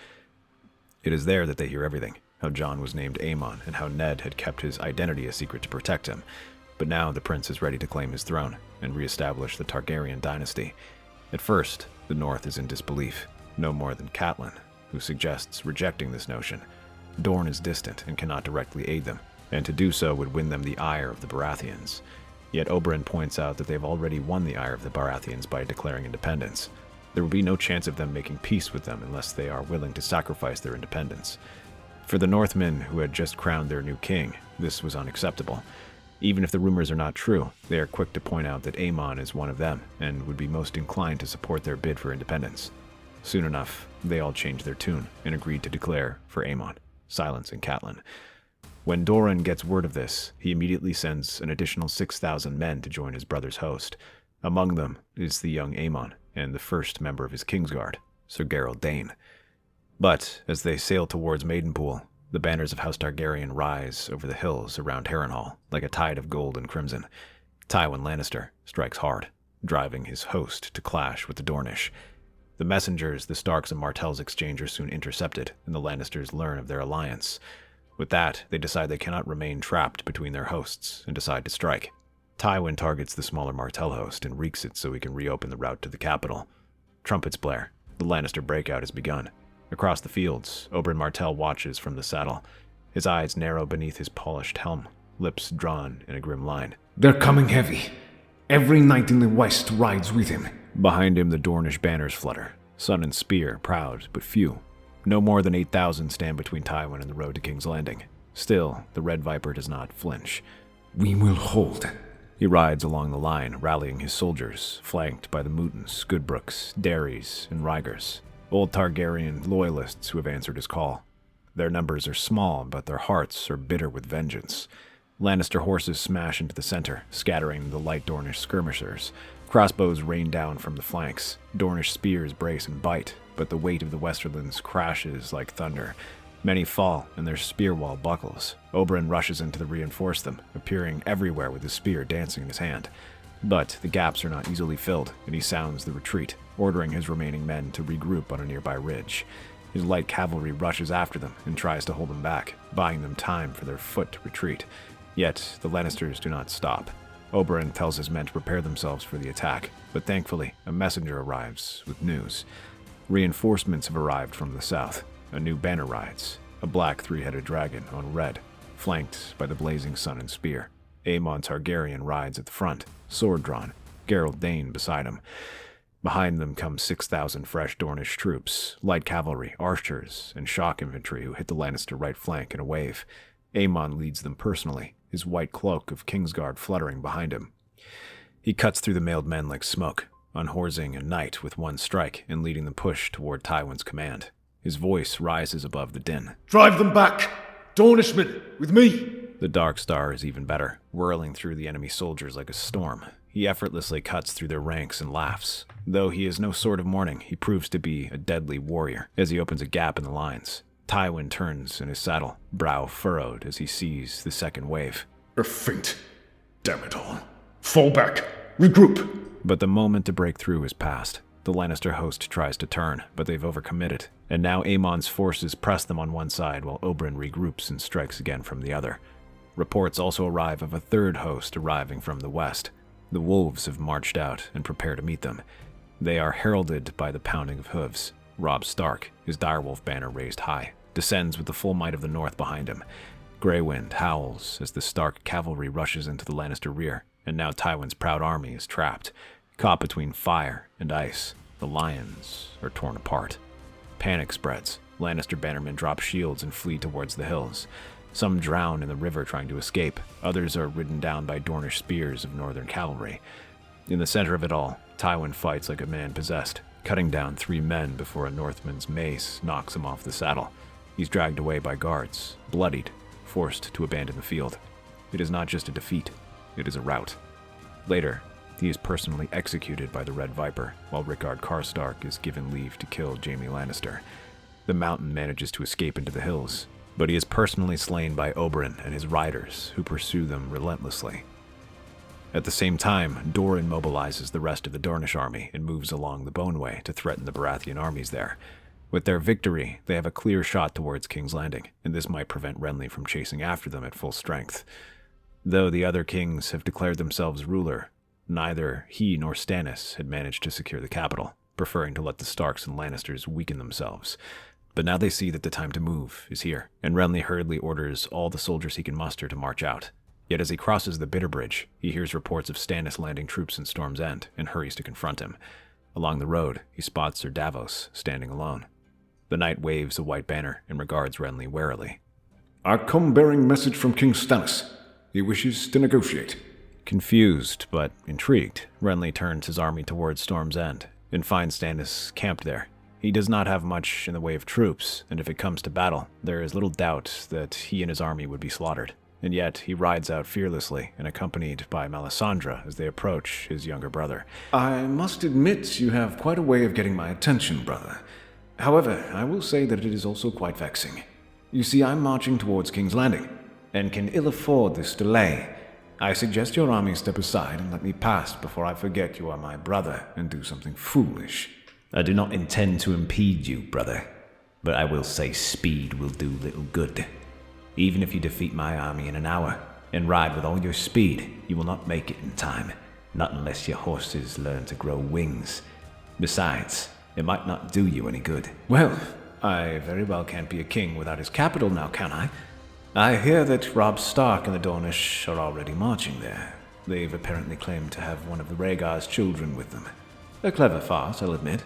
It is there that they hear everything, how Jon was named Aemon and how Ned had kept his identity a secret to protect him. But now the prince is ready to claim his throne and reestablish the Targaryen dynasty. At first, the North is in disbelief, no more than Catelyn, who suggests rejecting this notion. Dorne is distant and cannot directly aid them, and to do so would win them the ire of the Baratheons. Yet Oberyn points out that they've already won the ire of the Baratheons by declaring independence. There will be no chance of them making peace with them unless they are willing to sacrifice their independence. For the Northmen who had just crowned their new king, this was unacceptable. Even if the rumors are not true, they are quick to point out that Aemon is one of them and would be most inclined to support their bid for independence. Soon enough, they all changed their tune and agreed to declare for Aemon, silencing Catelyn. When Doran gets word of this, he immediately sends an additional 6,000 men to join his brother's host. Among them is the young Aemon and the first member of his Kingsguard, Sir Gerald Dane. But as they sail towards Maidenpool, the banners of House Targaryen rise over the hills around Harrenhal like a tide of gold and crimson. Tywin Lannister strikes hard, driving his host to clash with the Dornish. The messengers the Starks and Martells exchange are soon intercepted, and the Lannisters learn of their alliance. With that, they decide they cannot remain trapped between their hosts and decide to strike. Tywin targets the smaller Martell host and wreaks it so he can reopen the route to the capital. Trumpets blare. The Lannister breakout has begun. Across the fields, Oberyn Martell watches from the saddle. His eyes narrow beneath his polished helm, lips drawn in a grim line. They're coming heavy. Every knight in the west rides with him. Behind him the Dornish banners flutter, sun and spear proud but few. No more than 8,000 stand between Tywin and the road to King's Landing. Still, the Red Viper does not flinch. We will hold. He rides along the line, rallying his soldiers, flanked by the Mootons, Goodbrooks, Darrys, and Rygers, old Targaryen loyalists who have answered his call. Their numbers are small, but their hearts are bitter with vengeance. Lannister horses smash into the center, scattering the light Dornish skirmishers. Crossbows rain down from the flanks. Dornish spears brace and bite, but the weight of the Westerlands crashes like thunder. Many fall, and their spear wall buckles. Oberyn rushes in to reinforce them, appearing everywhere with his spear dancing in his hand. But the gaps are not easily filled, and he sounds the retreat, ordering his remaining men to regroup on a nearby ridge. His light cavalry rushes after them and tries to hold them back, buying them time for their foot to retreat. Yet the Lannisters do not stop. Oberyn tells his men to prepare themselves for the attack, but thankfully a messenger arrives with news. Reinforcements have arrived from the south. A new banner rides, a black three-headed dragon on red. flanked by the blazing sun and spear. Aemon Targaryen rides at the front, sword drawn, Geralt Dane beside him. Behind them come 6,000 fresh Dornish troops, light cavalry, archers, and shock infantry who hit the Lannister right flank in a wave. Aemon leads them personally, his white cloak of Kingsguard fluttering behind him. He cuts through the mailed men like smoke, unhorsing a knight with one strike and leading them push toward Tywin's command. His voice rises above the din. Drive them back! Dornishmen, with me! The Dark Star is even better, whirling through the enemy soldiers like a storm. He effortlessly cuts through their ranks and laughs. Though he is no Sword of Morning, he proves to be a deadly warrior as he opens a gap in the lines. Tywin turns in his saddle, brow furrowed as he sees the second wave. A feint. Damn it all. Fall back. Regroup. But the moment to break through is past. The Lannister host tries to turn, but they've overcommitted, and now Aemon's forces press them on one side while Oberyn regroups and strikes again from the other. Reports also arrive of a third host arriving from the west. The wolves have marched out and prepare to meet them. They are heralded by the pounding of hooves. Robb Stark, his direwolf banner raised high, descends with the full might of the north behind him. Grey Wind howls as the Stark cavalry rushes into the Lannister rear, and now Tywin's proud army is trapped, caught between fire and ice. The lions are torn apart. Panic spreads. Lannister bannermen drop shields and flee towards the hills. Some drown in the river trying to escape. Others are ridden down by Dornish spears of northern cavalry. In the center of it all, Tywin fights like a man possessed, cutting down 3 men before a Northman's mace knocks him off the saddle. He's dragged away by guards, bloodied, forced to abandon the field. It is not just a defeat, it is a rout. Later, he is personally executed by the Red Viper, while Rickard Karstark is given leave to kill Jaime Lannister. The Mountain manages to escape into the hills, but he is personally slain by Oberyn and his riders, who pursue them relentlessly. At the same time, Doran mobilizes the rest of the Dornish army and moves along the Boneway to threaten the Baratheon armies there. With their victory, they have a clear shot towards King's Landing, and this might prevent Renly from chasing after them at full strength. Though the other kings have declared themselves ruler, neither he nor Stannis had managed to secure the capital, preferring to let the Starks and Lannisters weaken themselves. But now they see that the time to move is here, and Renly hurriedly orders all the soldiers he can muster to march out. Yet as he crosses the Bitter Bridge, he hears reports of Stannis landing troops in Storm's End and hurries to confront him. Along the road, he spots Sir Davos standing alone. The knight waves a white banner and regards Renly warily. I come bearing message from King Stannis. He wishes to negotiate. Confused but intrigued, Renly turns his army towards Storm's End and finds Stannis camped there. He does not have much in the way of troops, and if it comes to battle, there is little doubt that he and his army would be slaughtered. And yet he rides out fearlessly and accompanied by Melisandre as they approach his younger brother. I must admit you have quite a way of getting my attention, brother. However, I will say that it is also quite vexing. You see, I'm marching towards King's Landing, and can ill afford this delay. I suggest your army step aside and let me pass before I forget you are my brother and do something foolish. I do not intend to impede you, brother, but I will say speed will do little good. Even if you defeat my army in an hour and ride with all your speed, you will not make it in time, not unless your horses learn to grow wings. Besides, it might not do you any good. Well, I very well can't be a king without his capital now, can I? I hear that Robb Stark and the Dornish are already marching there. They've apparently claimed to have one of the Rhaegar's children with them. A clever farce, I'll admit,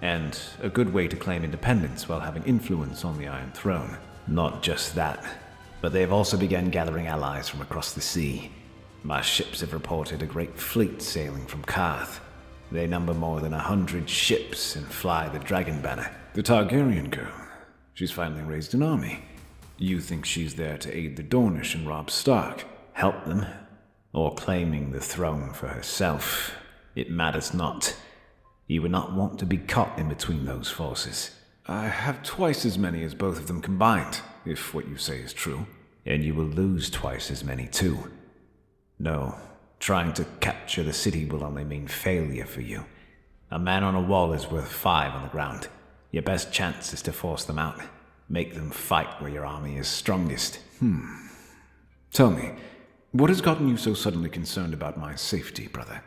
and a good way to claim independence while having influence on the Iron Throne. Not just that, but they have also begun gathering allies from across the sea. My ships have reported a great fleet sailing from Karth. They number more than 100 ships and fly the Dragon Banner. The Targaryen girl. She's finally raised an army. You think she's there to aid the Dornish and Robb Stark? Help them, or claiming the throne for herself. It matters not. You would not want to be caught in between those forces. I have twice as many as both of them combined, if what you say is true. And you will lose twice as many too. No, trying to capture the city will only mean failure for you. A man on a wall is worth 5 on the ground. Your best chance is to force them out. Make them fight where your army is strongest. Tell me, what has gotten you so suddenly concerned about my safety, brother?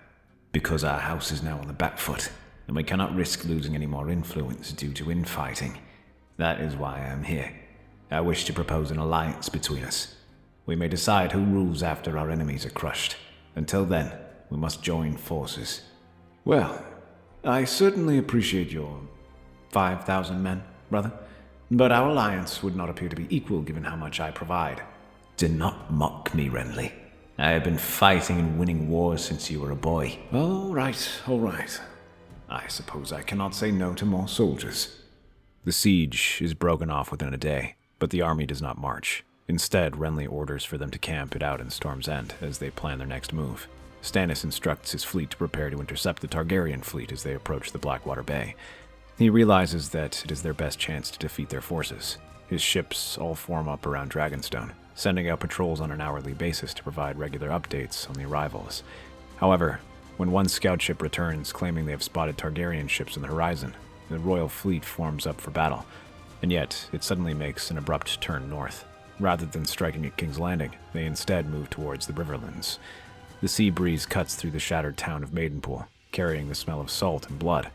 Because our house is now on the back foot, and we cannot risk losing any more influence due to infighting. That is why I am here. I wish to propose an alliance between us. We may decide who rules after our enemies are crushed. Until then, we must join forces. Well, I certainly appreciate your 5,000 men, brother. But our alliance would not appear to be equal given how much I provide. Do not mock me, Renly. I have been fighting and winning wars since you were a boy. All right. I suppose I cannot say no to more soldiers. The siege is broken off within a day, but the army does not march. Instead, Renly orders for them to camp it out in Storm's End as they plan their next move. Stannis instructs his fleet to prepare to intercept the Targaryen fleet as they approach the Blackwater Bay. He realizes that it is their best chance to defeat their forces. His ships all form up around Dragonstone, sending out patrols on an hourly basis to provide regular updates on the arrivals. However, when one scout ship returns claiming they have spotted Targaryen ships on the horizon, the royal fleet forms up for battle, and yet it suddenly makes an abrupt turn north. Rather than striking at King's Landing, they instead move towards the Riverlands. The sea breeze cuts through the shattered town of Maidenpool, carrying the smell of salt and blood.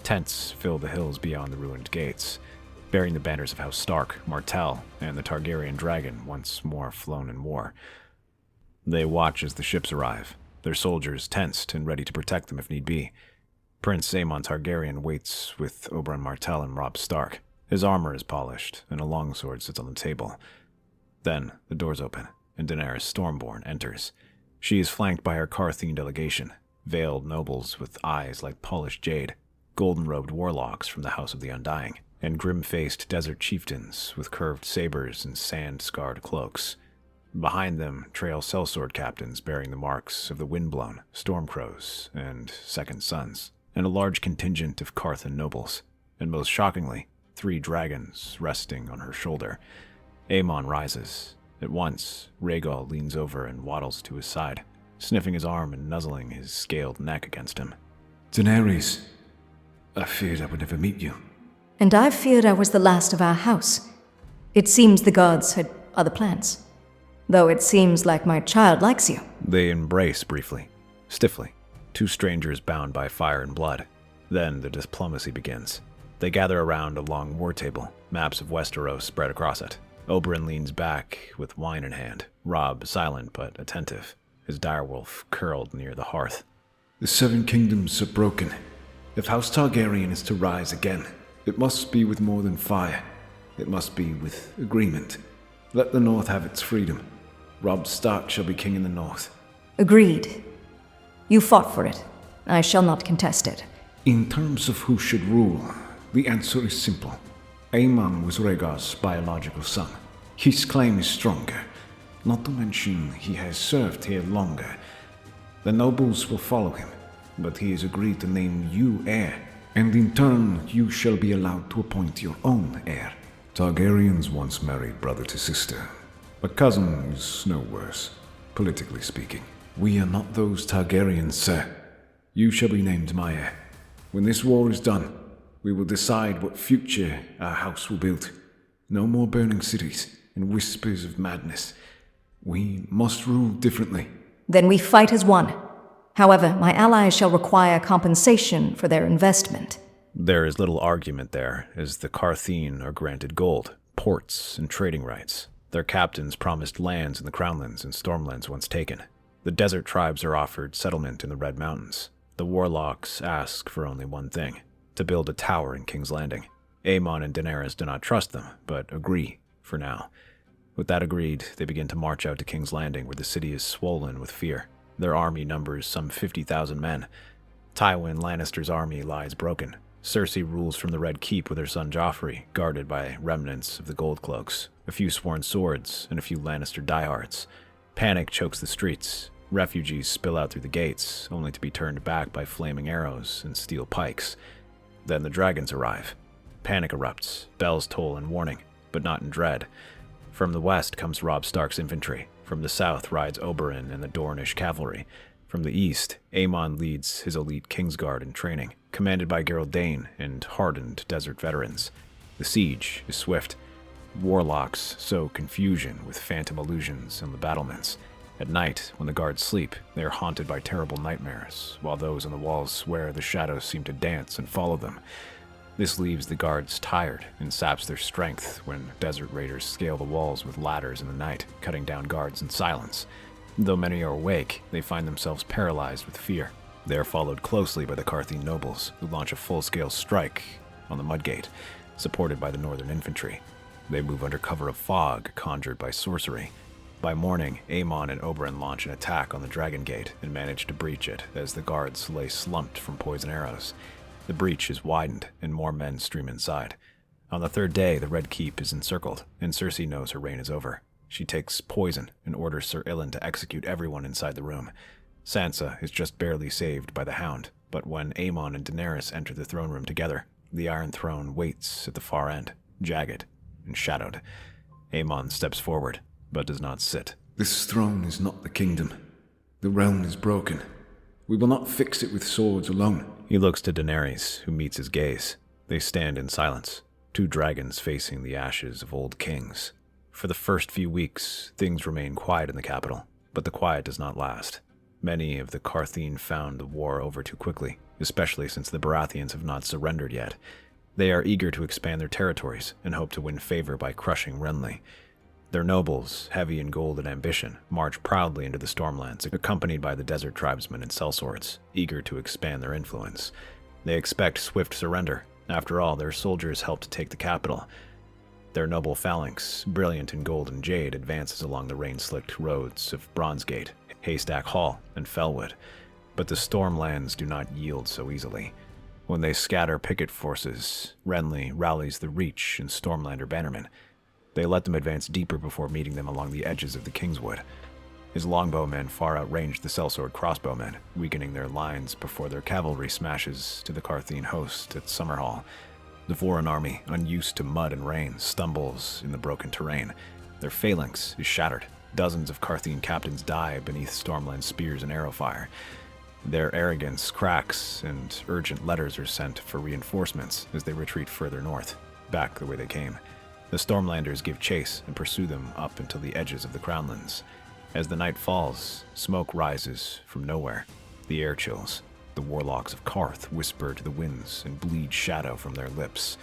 Tents fill the hills beyond the ruined gates, bearing the banners of House Stark, Martell, and the Targaryen dragon once more flown in war. They watch as the ships arrive, their soldiers tensed and ready to protect them if need be. Prince Aemon Targaryen waits with Oberyn Martell and Robb Stark. His armor is polished, and a longsword sits on the table. Then the doors open, and Daenerys Stormborn enters. She is flanked by her Qartheen delegation, veiled nobles with eyes like polished jade, golden-robed warlocks from the House of the Undying, and grim-faced desert chieftains with curved sabers and sand-scarred cloaks. Behind them trail sellsword captains bearing the marks of the Windblown, Stormcrows, and Second Sons, and a large contingent of Qarthen nobles, and most shockingly, 3 dragons resting on her shoulder. Aemon rises. At once, Rhaegal leans over and waddles to his side, sniffing his arm and nuzzling his scaled neck against him. Daenerys, I feared I would never meet you. And I feared I was the last of our house. It seems the gods had other plans. Though it seems like my child likes you. They embrace briefly, stiffly, 2 strangers bound by fire and blood. Then the diplomacy begins. They gather around a long war table, maps of Westeros spread across it. Oberyn leans back with wine in hand, Robb silent but attentive, his direwolf curled near the hearth. The 7 kingdoms are broken. If House Targaryen is to rise again, it must be with more than fire. It must be with agreement. Let the North have its freedom. Robb Stark shall be king in the North. Agreed. You fought for it. I shall not contest it. In terms of who should rule, the answer is simple. Aemon was Rhaegar's biological son. His claim is stronger. Not to mention he has served here longer. The nobles will follow him, but he has agreed to name you heir, and in turn you shall be allowed to appoint your own heir. Targaryens once married brother to sister. A cousin is no worse, politically speaking. We are not those Targaryens, sir. You shall be named my heir. When this war is done, we will decide what future our house will build. No more burning cities and whispers of madness. We must rule differently. Then we fight as one. However, my allies shall require compensation for their investment. There is little argument there, as the Qartheen are granted gold, ports, and trading rights. Their captains promised lands in the Crownlands and Stormlands once taken. The desert tribes are offered settlement in the Red Mountains. The warlocks ask for only one thing: to build a tower in King's Landing. Aemon and Daenerys do not trust them, but agree, for now. With that agreed, they begin to march out to King's Landing, where the city is swollen with fear. Their army numbers some 50,000 men. Tywin Lannister's army lies broken. Cersei rules from the Red Keep with her son Joffrey, guarded by remnants of the Goldcloaks, a few sworn swords, and a few Lannister diehards. Panic chokes the streets. Refugees spill out through the gates, only to be turned back by flaming arrows and steel pikes. Then the dragons arrive. Panic erupts, bells toll in warning, but not in dread. From the west comes Robb Stark's infantry. From the south rides Oberyn and the Dornish cavalry. From the east, Aemon leads his elite Kingsguard in training, commanded by Gerald Dane and hardened desert veterans. The siege is swift. Warlocks sow confusion with phantom illusions on the battlements. At night, when the guards sleep, they are haunted by terrible nightmares, while those on the walls swear the shadows seem to dance and follow them. This leaves the guards tired and saps their strength when desert raiders scale the walls with ladders in the night, cutting down guards in silence. Though many are awake, they find themselves paralyzed with fear. They are followed closely by the Carthene nobles, who launch a full-scale strike on the Mudgate, supported by the northern infantry. They move under cover of fog conjured by sorcery. By morning, Aemon and Oberyn launch an attack on the Dragon Gate and manage to breach it as the guards lay slumped from poison arrows. The breach is widened and more men stream inside. On the third day, the Red Keep is encircled, and Cersei knows her reign is over. She takes poison and orders Sir Ilyn to execute everyone inside the room. Sansa is just barely saved by the Hound, but when Aemon and Daenerys enter the throne room together, the Iron Throne waits at the far end, jagged and shadowed. Aemon steps forward, but does not sit. This throne is not the kingdom. The realm is broken. We will not fix it with swords alone. He looks to Daenerys, who meets his gaze. They stand in silence, two dragons facing the ashes of old kings. For the first few weeks, things remain quiet in the capital, but the quiet does not last. Many of the Carthene found the war over too quickly, especially since the Baratheons have not surrendered yet. They are eager to expand their territories and hope to win favor by crushing Renly. Their nobles, heavy in gold and ambition, march proudly into the Stormlands, accompanied by the desert tribesmen and sellswords, eager to expand their influence. They expect swift surrender. After all, their soldiers helped to take the capital. Their noble phalanx, brilliant in gold and jade, advances along the rain-slicked roads of Bronzegate, Haystack Hall, and Fellwood. But the Stormlands do not yield so easily. When they scatter picket forces, Renly rallies the Reach and Stormlander bannermen. They let them advance deeper before meeting them along the edges of the Kingswood. His longbowmen far outrange the sellsword crossbowmen, weakening their lines before their cavalry smashes to the Carthene host at Summerhall. The Voron army, unused to mud and rain, stumbles in the broken terrain. Their phalanx is shattered. Dozens of Carthene captains die beneath Stormland spears and arrow fire. Their arrogance cracks, and urgent letters are sent for reinforcements as they retreat further north, back the way they came. The Stormlanders give chase and pursue them up until the edges of the Crownlands. As the night falls, smoke rises from nowhere. The air chills. The warlocks of Qarth whisper to the winds and bleed shadow from their lips.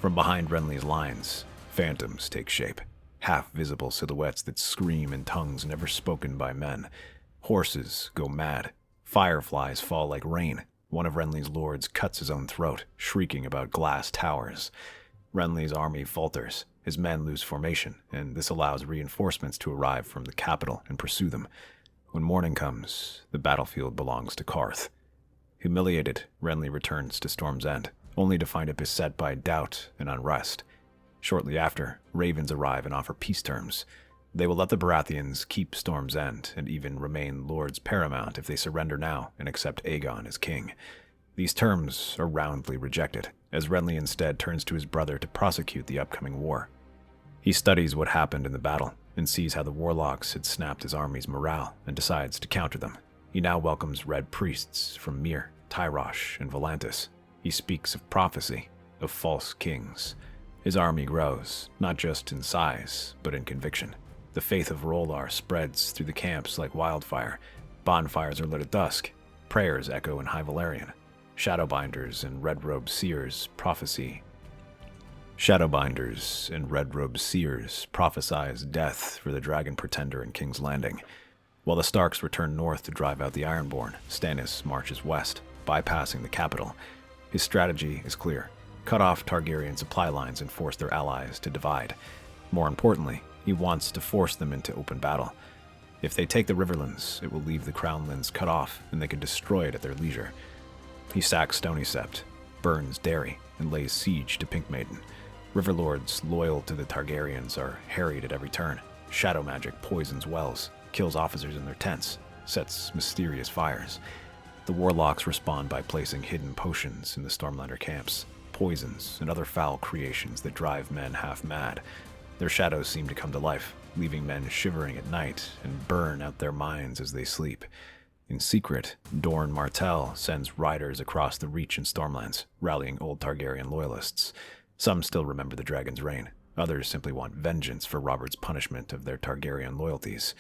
From behind Renly's lines, phantoms take shape, half-visible silhouettes that scream in tongues never spoken by men. Horses go mad. Fireflies fall like rain. One of Renly's lords cuts his own throat, shrieking about glass towers. Renly's army falters. His men lose formation, and this allows reinforcements to arrive from the capital and pursue them. When morning comes, the battlefield belongs to Qarth. Humiliated, Renly returns to Storm's End, only to find it beset by doubt and unrest. Shortly after, ravens arrive and offer peace terms. They will let the Baratheons keep Storm's End and even remain lords paramount if they surrender now and accept Aegon as king. These terms are roundly rejected, as Renly instead turns to his brother to prosecute the upcoming war. He studies what happened in the battle and sees how the warlocks had snapped his army's morale and decides to counter them. He now welcomes red priests from Myr, Tyrosh, and Volantis. He speaks of prophecy, of false kings. His army grows, not just in size, but in conviction. The faith of R'hllor spreads through the camps like wildfire. Bonfires are lit at dusk. Prayers echo in High Valyrian. Shadowbinders and red-robed seers prophesize death for the dragon pretender in King's Landing. While the Starks return north to drive out the Ironborn, Stannis marches west, bypassing the capital. His strategy is clear: cut off Targaryen supply lines and force their allies to divide. More importantly, he wants to force them into open battle. If they take the Riverlands, it will leave the Crownlands cut off, and they can destroy it at their leisure. He sacks Stony Sept, burns Derry, and lays siege to Pink Maiden. Riverlords loyal to the Targaryens are harried at every turn. Shadow magic poisons wells, kills officers in their tents, sets mysterious fires. The warlocks respond by placing hidden potions in the Stormlander camps, poisons and other foul creations that drive men half mad. Their shadows seem to come to life, leaving men shivering at night and burn out their minds as they sleep. In secret, Dorne Martell sends riders across the Reach and Stormlands, rallying old Targaryen loyalists. Some still remember the dragon's reign. Others simply want vengeance for Robert's punishment of their Targaryen loyalties.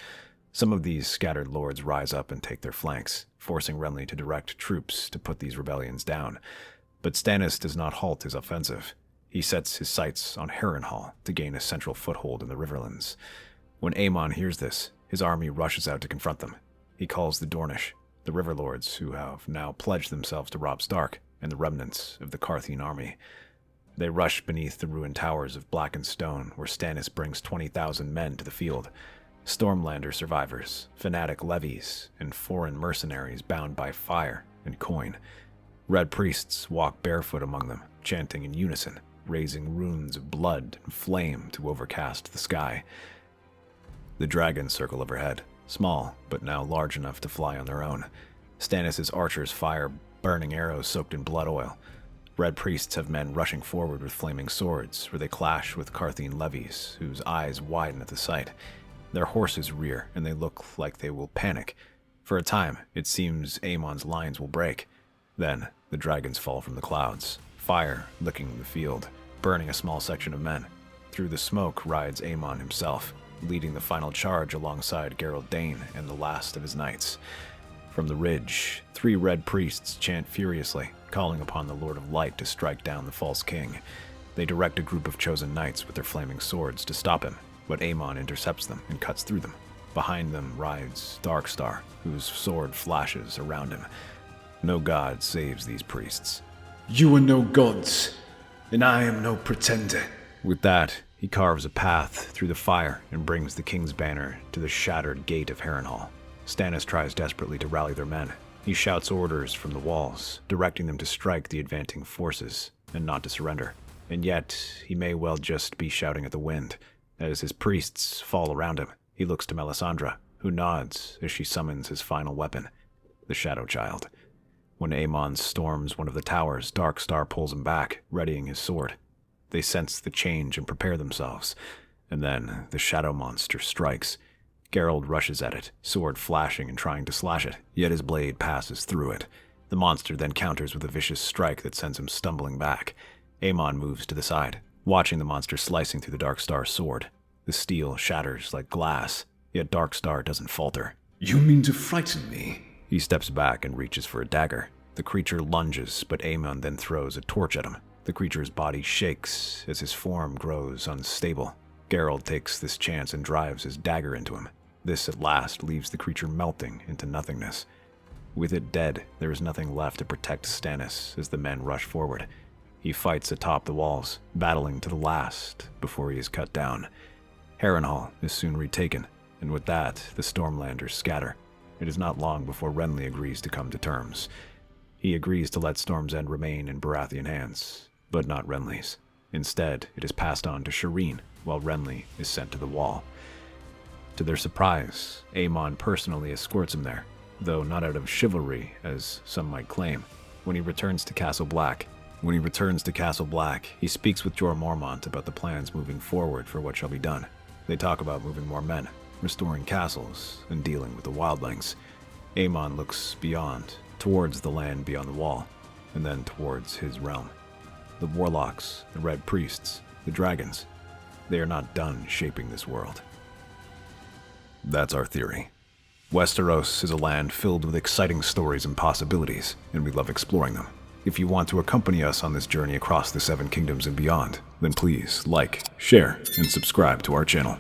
Some of these scattered lords rise up and take their flanks, forcing Renly to direct troops to put these rebellions down. But Stannis does not halt his offensive. He sets his sights on Harrenhal to gain a central foothold in the Riverlands. When Aemon hears this, his army rushes out to confront them. He calls the Dornish, the Riverlords who have now pledged themselves to Robb Stark and the remnants of the Carthian army. They rush beneath the ruined towers of blackened stone where Stannis brings 20,000 men to the field. Stormlander survivors, fanatic levies, and foreign mercenaries bound by fire and coin. Red priests walk barefoot among them, chanting in unison, raising runes of blood and flame to overcast the sky. The dragons circle overhead, small, but now large enough to fly on their own. Stannis' archers fire burning arrows soaked in blood oil. Red priests have men rushing forward with flaming swords, where they clash with Carthian levies, whose eyes widen at the sight. Their horses rear, and they look like they will panic. For a time, it seems Aemon's lines will break. Then, the dragons fall from the clouds, fire licking the field, burning a small section of men. Through the smoke rides Aemon himself, leading the final charge alongside Gerald Dane and the last of his knights. From the ridge, 3 red priests chant furiously, calling upon the Lord of Light to strike down the false king. They direct a group of chosen knights with their flaming swords to stop him, but Aemon intercepts them and cuts through them. Behind them rides Darkstar, whose sword flashes around him. No god saves these priests. You are no gods, and I am no pretender. With that, he carves a path through the fire and brings the king's banner to the shattered gate of Harrenhal. Stannis tries desperately to rally their men. He shouts orders from the walls, directing them to strike the advancing forces and not to surrender. And yet, he may well just be shouting at the wind. As his priests fall around him, he looks to Melisandre, who nods as she summons his final weapon, the Shadow Child. When Aemon storms one of the towers, Darkstar pulls him back, readying his sword. They sense the change and prepare themselves. And then the shadow monster strikes. Geralt rushes at it, sword flashing and trying to slash it, yet his blade passes through it. The monster then counters with a vicious strike that sends him stumbling back. Aemon moves to the side, watching the monster slicing through the Darkstar's sword. The steel shatters like glass, yet Darkstar doesn't falter. You mean to frighten me? He steps back and reaches for a dagger. The creature lunges, but Aemon then throws a torch at him. The creature's body shakes as his form grows unstable. Geralt takes this chance and drives his dagger into him. This at last leaves the creature melting into nothingness. With it dead, there is nothing left to protect Stannis as the men rush forward. He fights atop the walls, battling to the last before he is cut down. Harrenhal is soon retaken, and with that, the Stormlanders scatter. It is not long before Renly agrees to come to terms. He agrees to let Storm's End remain in Baratheon hands, but not Renly's. Instead, it is passed on to Shireen, while Renly is sent to the Wall. To their surprise, Aemon personally escorts him there, though not out of chivalry, as some might claim. When he returns to Castle Black, he speaks with Jorah Mormont about the plans moving forward for what shall be done. They talk about moving more men, restoring castles, and dealing with the wildlings. Aemon looks beyond, towards the land beyond the Wall, and then towards his realm. The warlocks, the red priests, the dragons, they are not done shaping this world. That's our theory. Westeros is a land filled with exciting stories and possibilities, and we love exploring them. If you want to accompany us on this journey across the Seven Kingdoms and beyond, then please like, share, and subscribe to our channel.